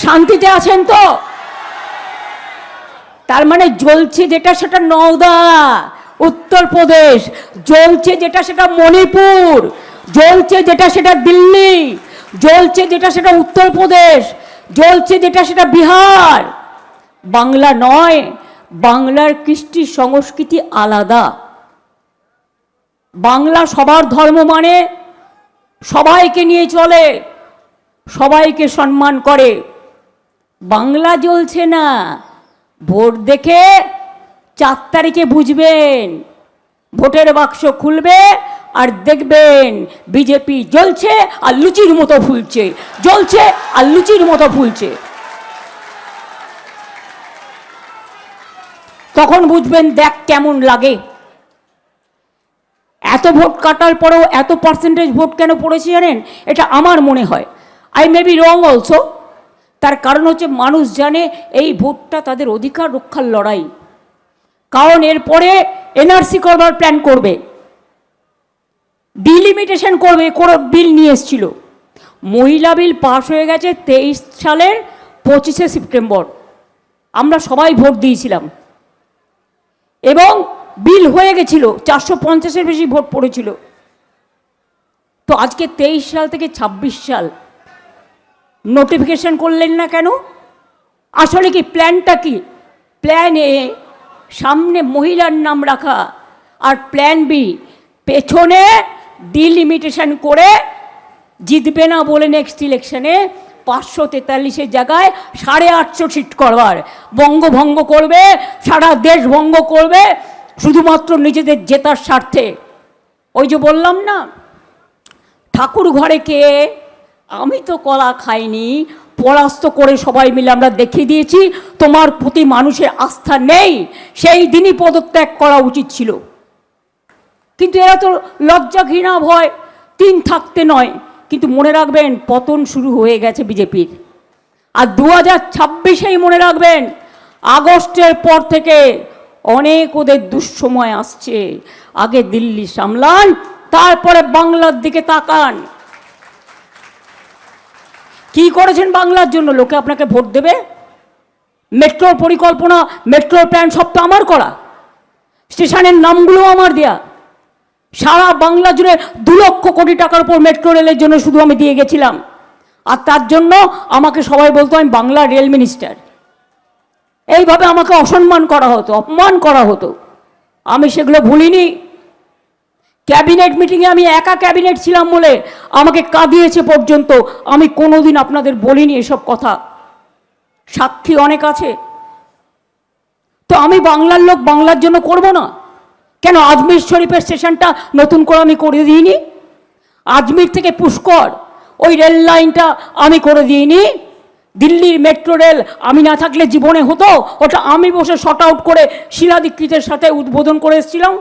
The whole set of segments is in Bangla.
শান্তিতে আছেন তো? তার মানে জ্বলছে যেটা সেটা নওদা, উত্তরপ্রদেশ, জ্বলছে যেটা সেটা মণিপুর, জ্বলছে যেটা সেটা দিল্লি, জ্বলছে যেটা সেটা উত্তরপ্রদেশ, জ্বলছে যেটা সেটা বিহার। বাংলা নয়, বাংলার কৃষ্টি সংস্কৃতি আলাদা। বাংলা সবার ধর্ম মানে, সবাইকে নিয়ে চলে, সবাইকে সম্মান করে। বাংলা জ্বলছে না। ভোট দেখে 4 তারিখে বুঝবেন, ভোটের বাক্স খুলবে আর দেখবেন বিজেপি জ্বলছে আর লুচির মতো ফুলছে, জ্বলছে আর লুচির মতো ফুলছে। তখন বুঝবেন দেখ কেমন লাগে। এত ভোট কাটার পরেও এত পার্সেন্টেজ ভোট কেন পড়েছে জানেন? এটা আমার মনে হয়, I may be wrong also. তার কারণ হচ্ছে মানুষ জানে এই ভোটটা তাদের অধিকার রক্ষার লড়াই। কারণ এরপরে এনআরসি করবার প্ল্যান করবে, ডিলিমিটেশন করবে, কোনো বিল নিয়ে এসেছিল। মহিলা বিল পাস হয়ে গেছে 23 সালের 25শে সেপ্টেম্বর। আমরা সবাই ভোট দিয়েছিলাম এবং বিল হয়ে গেছিল, 450-এর বেশি ভোট পড়েছিল। তো আজকে 23 সাল থেকে 26 সাল নোটিফিকেশন করলেন না কেন? আসলে কি প্ল্যানটা কি? প্ল্যান এ সামনে মহিলার নাম রাখা, আর প্ল্যান বি পেছনে ডিলিমিটেশন করে জিতবে না বলে নেক্সট ইলেকশনে 543-এর জায়গায় 850 সিট করবার, বঙ্গভঙ্গ করবে, সারা দেশ ভঙ্গ করবে শুধুমাত্র নিজেদের জেতার স্বার্থে। ওই যে বললাম না, ঠাকুর ঘরে কে? আমি তো কলা খাইনি, পরাস্ত করে সবাই মিলে আমরা দেখিয়ে দিয়েছি তোমার প্রতি মানুষের আস্থা নেই, সেই দিনই পদত্যাগ করা উচিত ছিল। কিন্তু এরা তো লজ্জা, ঘৃণা, ভয় 3 থাকতে নয়। কিন্তু মনে রাখবেন পতন শুরু হয়ে গেছে বিজেপির। আর 2026-এই মনে রাখবেন আগস্টের পর থেকে অনেক ওদের দুঃসময় আসছে। আগে দিল্লি সামলান, তারপরে বাংলার দিকে তাকান। কি করেছেন বাংলার জন্য? লোকে আপনাকে ভোট দেবে? মেট্রোর পরিকল্পনা, মেট্রোর প্ল্যান সব তো আমার করা, স্টেশনের নামগুলো আমার দেয়া। সারা বাংলা জুড়ে 2 লক্ষ কোটি টাকার উপর মেট্রো রেলের জন্য শুধু আমি দিয়ে গেছিলাম। আর তার জন্য আমাকে সবাই বলতো আমি বাংলার রেল মিনিস্টার। এইভাবে আমাকে অসম্মান করা হতো, অপমান করা হতো। আমি সেগুলো ভুলিনি। ক্যাবিনেট মিটিংয়ে আমি একা ক্যাবিনেট ছিলাম বলে আমাকে কাঁদিয়েছে পর্যন্ত। আমি কোনোদিন আপনাদের বলিনি এসব কথা, সাক্ষী অনেক আছে। তো আমি বাংলার লোক, বাংলার জন্য করব না কেন? আজমির শরীফের স্টেশনটা নতুন করে আমি করে দিইনি? আজমির থেকে পুষ্কর ওই রেল লাইনটা আমি করে দিইনি? দিল্লির মেট্রো রেল আমি না থাকলে জীবনে হতো? ওটা আমি বসে শর্ট আউট করে শিলা দীক্ষিতের সাথে উদ্বোধন করে এসেছিলাম।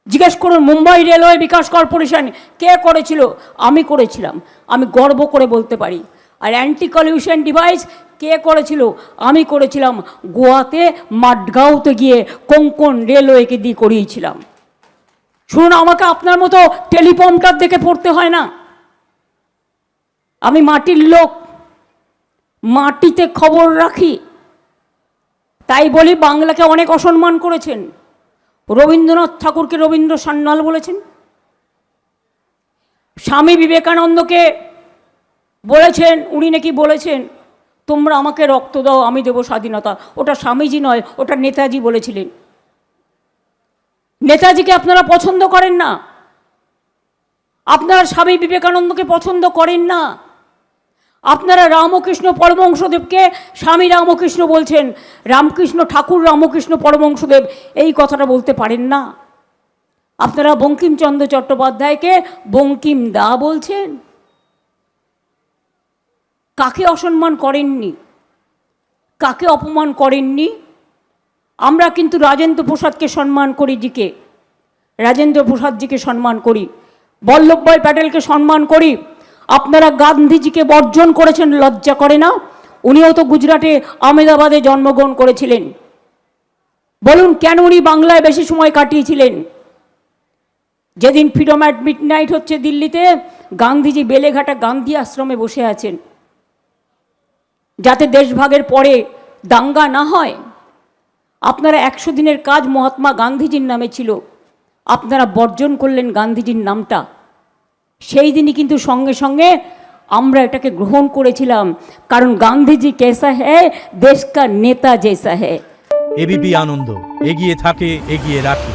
জিজ্ঞেস করুন মুম্বাই রেলওয়ে বিকাশ কর্পোরেশন কে করেছিল? আমি করেছিলাম, আমি গর্ব করে বলতে পারি। আর অ্যান্টি কলিউশন ডিভাইস কে করেছিল? আমি করেছিলাম। গোয়াতে মাডগাঁওতে গিয়ে কোঙ্কণ রেলওয়েকে দিয়ে করিয়েছিলাম। শুনুন, আমাকে আপনার মতো টেলিপম্পটার দেখে পড়তে হয় না। আমি মাটির লোক, মাটিতে খবর রাখি। তাই বলি বাংলাকে অনেক অসম্মান করেছেন। রবীন্দ্রনাথ ঠাকুরকে রবীন্দ্র সান্যাল বলেছেন, স্বামী বিবেকানন্দকে বলেছেন, উনি নাকি বলেছেন তোমরা আমাকে রক্ত দাও আমি দেব স্বাধীনতা। ওটা স্বামীজি নয়, ওটা নেতাজি বলেছিলেন। নেতাজিকে আপনারা পছন্দ করেন না, আপনারা স্বামী বিবেকানন্দকে পছন্দ করেন না। আপনারা রামকৃষ্ণ পরমহংসদেবকে স্বামী রামকৃষ্ণ বলছেন, রামকৃষ্ণ ঠাকুর রামকৃষ্ণ পরমহংসদেব এই কথাটা বলতে পারেন না। আপনারা বঙ্কিমচন্দ্র চট্টোপাধ্যায়কে বঙ্কিম দা বলছেন। কাকে অসম্মান করেননি, কাকে অপমান করেননি? আমরা কিন্তু রাজেন্দ্র প্রসাদকে সম্মান করি, জিকে রাজেন্দ্র প্রসাদজিকে সম্মান করি, বল্লভভাই প্যাটেলকে সম্মান করি। আপনারা গান্ধীজিকে বর্জন করেছেন, লজ্জা করে না? উনিও তো গুজরাটে আহমেদাবাদে জন্মগ্রহণ করেছিলেন। বলুন কেন উনি বাংলায় বেশি সময় কাটিয়েছিলেন? যেদিন ফ্রিডম অ্যাট মিডনাইট হচ্ছে দিল্লিতে, গান্ধীজি বেলেঘাটা গান্ধী আশ্রমে বসে আছেন। যাতে দেশভাগের পরে দাঙ্গা না হয়। আপনারা 100 দিনের কাজ মহাত্মা গান্ধীজির নামে ছিল, আপনারা বর্জন করলেন গান্ধীজির নামটা। সেই দিনই কিন্তু সঙ্গে সঙ্গে আমরা এটাকে গ্রহণ করেছিলাম, কারণ গান্ধীজি কেসা হ্যায়, দেশ কা নেতা জেসা হ্যায়। এবিপি আনন্দ এগিয়ে থাকে, এগিয়ে রাখে।